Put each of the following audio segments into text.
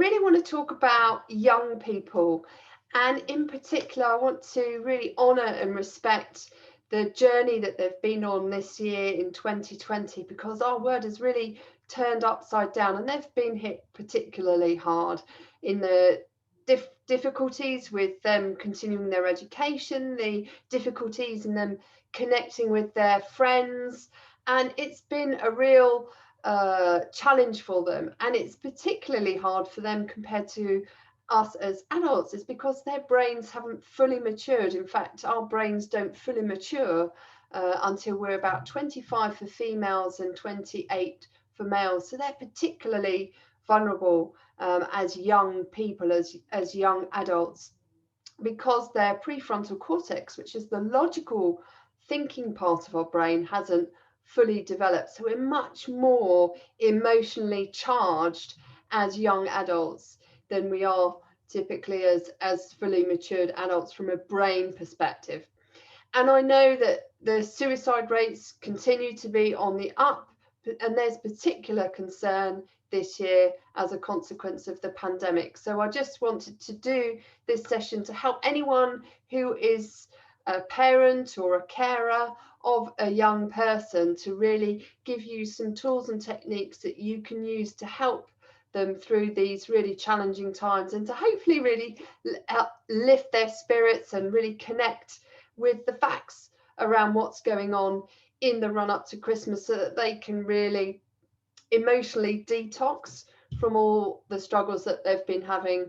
really want to talk about young people, and in particular I want to really honour and respect the journey that they've been on this year in 2020, because our world has really turned upside down and they've been hit particularly hard in the difficulties with them continuing their education, the difficulties in them connecting with their friends, and it's been a real challenge for them. And it's particularly hard for them compared to us as adults, is because their brains haven't fully matured. In fact, our brains don't fully mature until we're about 25 for females and 28 for males. So they're particularly vulnerable as young people, as young adults, because their prefrontal cortex, which is the logical thinking part of our brain, hasn't fully developed. So we're much more emotionally charged as young adults than we are typically as fully matured adults from a brain perspective. And I know that the suicide rates continue to be on the up, and there's particular concern this year as a consequence of the pandemic. So I just wanted to do this session to help anyone who is a parent or a carer of a young person, to really give you some tools and techniques that you can use to help them through these really challenging times, and to hopefully really help lift their spirits and really connect with the facts around what's going on in the run up to Christmas, so that they can really emotionally detox from all the struggles that they've been having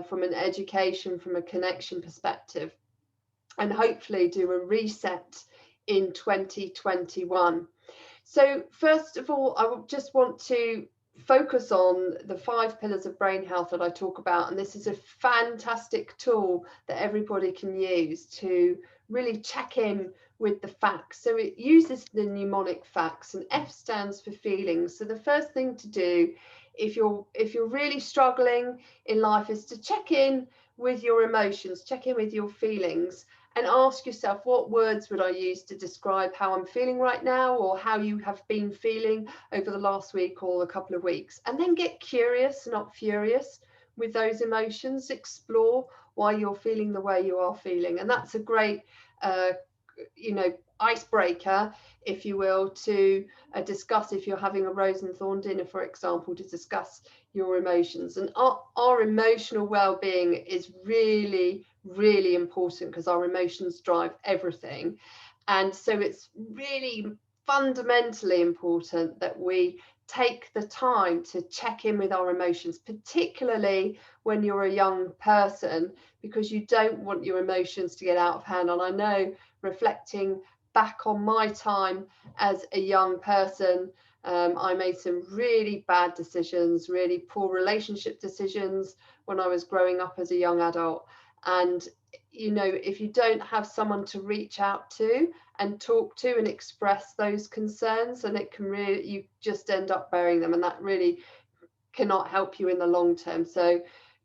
from an education, from a connection perspective, and hopefully do a reset in 2021. So first of all, I just want to focus on the 5 pillars of brain health that I talk about. And this is a fantastic tool that everybody can use to really check in with the facts. So it uses the mnemonic facts, and F stands for feelings. So the first thing to do if you're really struggling in life is to check in with your emotions, check in with your feelings, and ask yourself, what words would I use to describe how I'm feeling right now, or how you have been feeling over the last week or a couple of weeks? And then get curious, not furious, with those emotions. Explore why you're feeling the way you are feeling. And that's a great icebreaker, if you will, to discuss if you're having a rose and thorn dinner, for example, to discuss your emotions. And our emotional well-being is really, really important, because our emotions drive everything. And so it's really fundamentally important that we take the time to check in with our emotions, particularly when you're a young person, because you don't want your emotions to get out of hand. And I know, reflecting back on my time as a young person, I made some really bad decisions, really poor relationship decisions when I was growing up as a young adult. And if you don't have someone to reach out to and talk to and express those concerns, then it can really, you just end up burying them, and that really cannot help you in the long term. So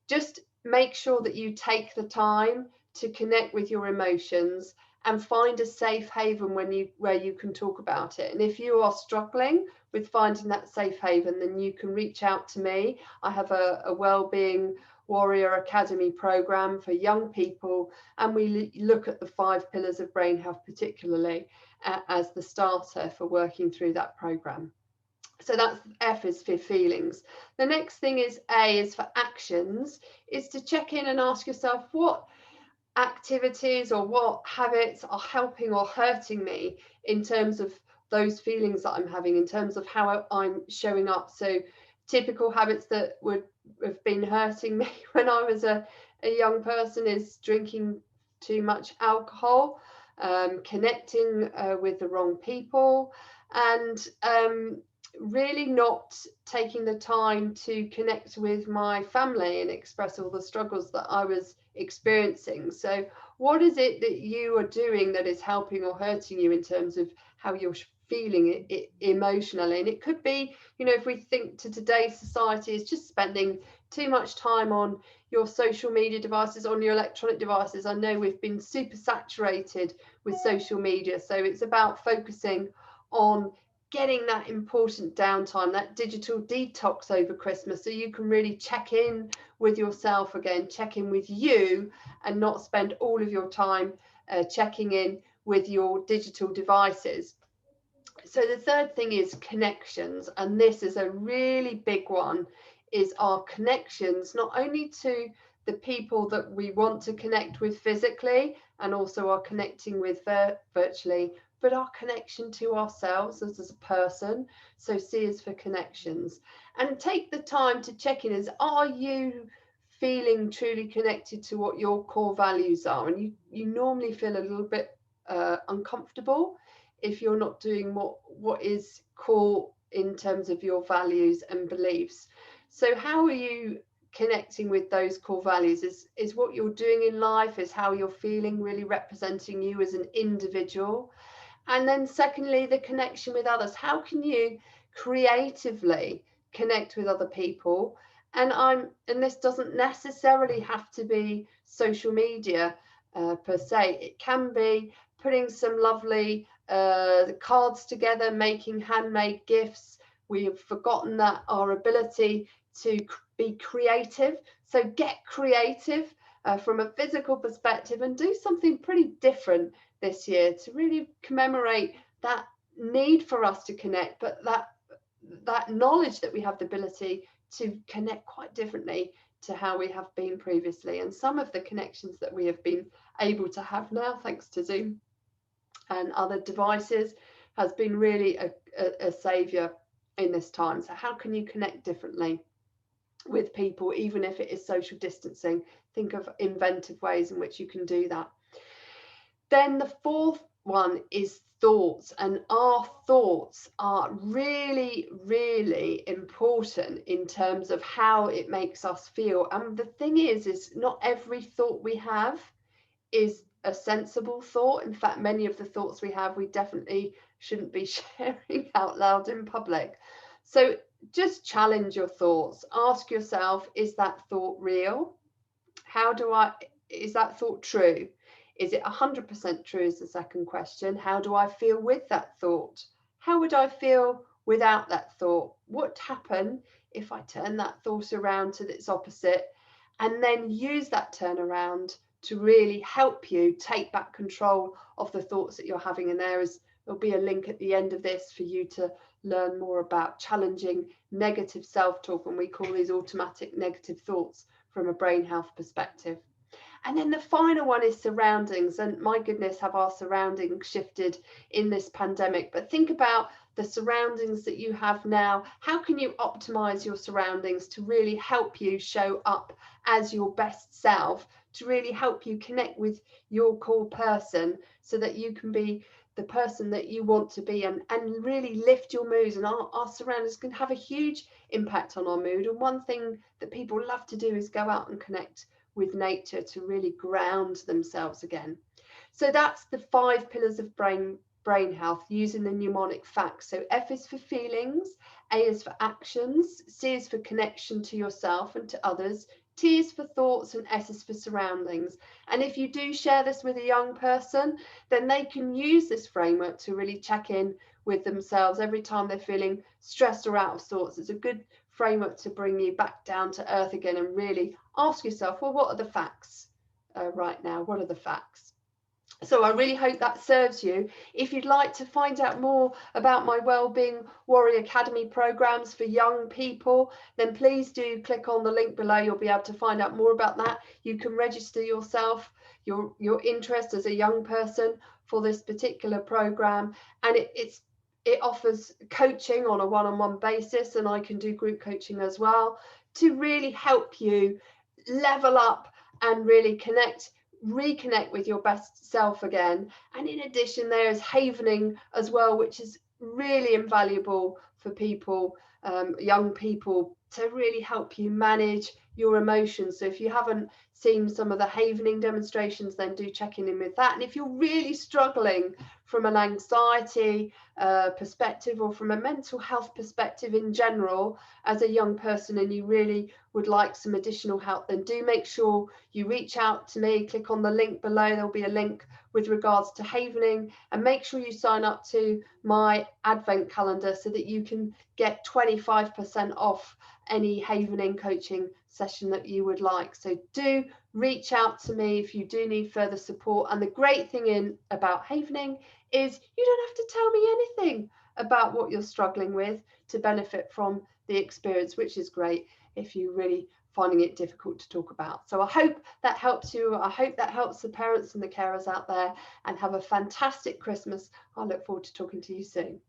just make sure that you take the time to connect with your emotions and find a safe haven where you can talk about it. And if you are struggling with finding that safe haven, then you can reach out to me. I have a Wellbeing Warrior Academy program for young people, and we look at the 5 pillars of brain health particularly as the starter for working through that program. So that's F, is for feelings. The next thing is A, is for actions, is to check in and ask yourself, what activities or what habits are helping or hurting me in terms of those feelings that I'm having, in terms of how I'm showing up. So typical habits that would have been hurting me when I was a young person is drinking too much alcohol, connecting with the wrong people, and really not taking the time to connect with my family and express all the struggles that I was experiencing. So what is it that you are doing that is helping or hurting you in terms of how you're feeling it emotionally? And it could be, if we think to today's society, is just spending too much time on your social media devices, on your electronic devices. I know we've been super saturated with social media, so it's about focusing on getting that important downtime, that digital detox over Christmas, so you can really check in with yourself again, check in with you, and not spend all of your time checking in with your digital devices. So the third thing is connections, and this is a really big one, is our connections, not only to the people that we want to connect with physically and also are connecting with virtually, but our connection to ourselves as a person. So C is for connections. And take the time to check in, is, are you feeling truly connected to what your core values are? And you normally feel a little bit uncomfortable if you're not doing what is core in terms of your values and beliefs. So how are you connecting with those core values? Is what you're doing in life, is how you're feeling really representing you as an individual? And then secondly, the connection with others. How can you creatively connect with other people? And this doesn't necessarily have to be social media per se. It can be putting some lovely cards together, making handmade gifts. We have forgotten that our ability to be creative. So get creative from a physical perspective and do something pretty different this year to really commemorate that need for us to connect, but that knowledge that we have the ability to connect quite differently to how we have been previously. And some of the connections that we have been able to have now, thanks to Zoom and other devices, has been really a saviour in this time. So how can you connect differently with people, even if it is social distancing? Think of inventive ways in which you can do that. Then the fourth one is thoughts, and our thoughts are really, really important in terms of how it makes us feel. And the thing is not every thought we have is a sensible thought. In fact, many of the thoughts we have, we definitely shouldn't be sharing out loud in public. So just challenge your thoughts. Ask yourself, is that thought real? Is that thought true? Is it 100% true is the second question. How do I feel with that thought? How would I feel without that thought? What would happen if I turn that thought around to its opposite? And then use that turnaround to really help you take back control of the thoughts that you're having. And there'll be a link at the end of this for you to learn more about challenging negative self-talk, and we call these automatic negative thoughts from a brain health perspective. And then the final one is surroundings. And my goodness, have our surroundings shifted in this pandemic? But think about the surroundings that you have now. How can you optimize your surroundings to really help you show up as your best self, to really help you connect with your core person so that you can be the person that you want to be, and really lift your moods? And our surroundings can have a huge impact on our mood. And one thing that people love to do is go out and connect with nature to really ground themselves again. So that's the 5 pillars of brain health using the mnemonic facts. So F is for feelings, A is for actions, C is for connection to yourself and to others, T is for thoughts, and S is for surroundings. And if you do share this with a young person, then they can use this framework to really check in with themselves every time they're feeling stressed or out of sorts. It's a good framework to bring you back down to earth again and really ask yourself, well, what are the facts right now? What are the facts? So I really hope that serves you. If you'd like to find out more about my Wellbeing Warrior Academy programs for young people, then please do click on the link below. You'll be able to find out more about that. You can register yourself, your interest as a young person for this particular program, and it offers coaching on a one-on-one basis, and I can do group coaching as well to really help you level up and really reconnect with your best self again. And in addition, there is havening as well, which is really invaluable for people, young people, to really help you manage your emotions. So if you haven't seen some of the havening demonstrations, then do check in with that. And if you're really struggling from an anxiety perspective, or from a mental health perspective in general as a young person, and you really would like some additional help, then do make sure you reach out to me. Click on the link below, there'll be a link with regards to havening, and make sure you sign up to my advent calendar so that you can get 25% off any havening coaching session that you would like. So do reach out to me if you do need further support. And the great thing about havening is you don't have to tell me anything about what you're struggling with to benefit from the experience, which is great if you're really finding it difficult to talk about. So I hope that helps you. I hope that helps the parents and the carers out there, and have a fantastic Christmas. I look forward to talking to you soon.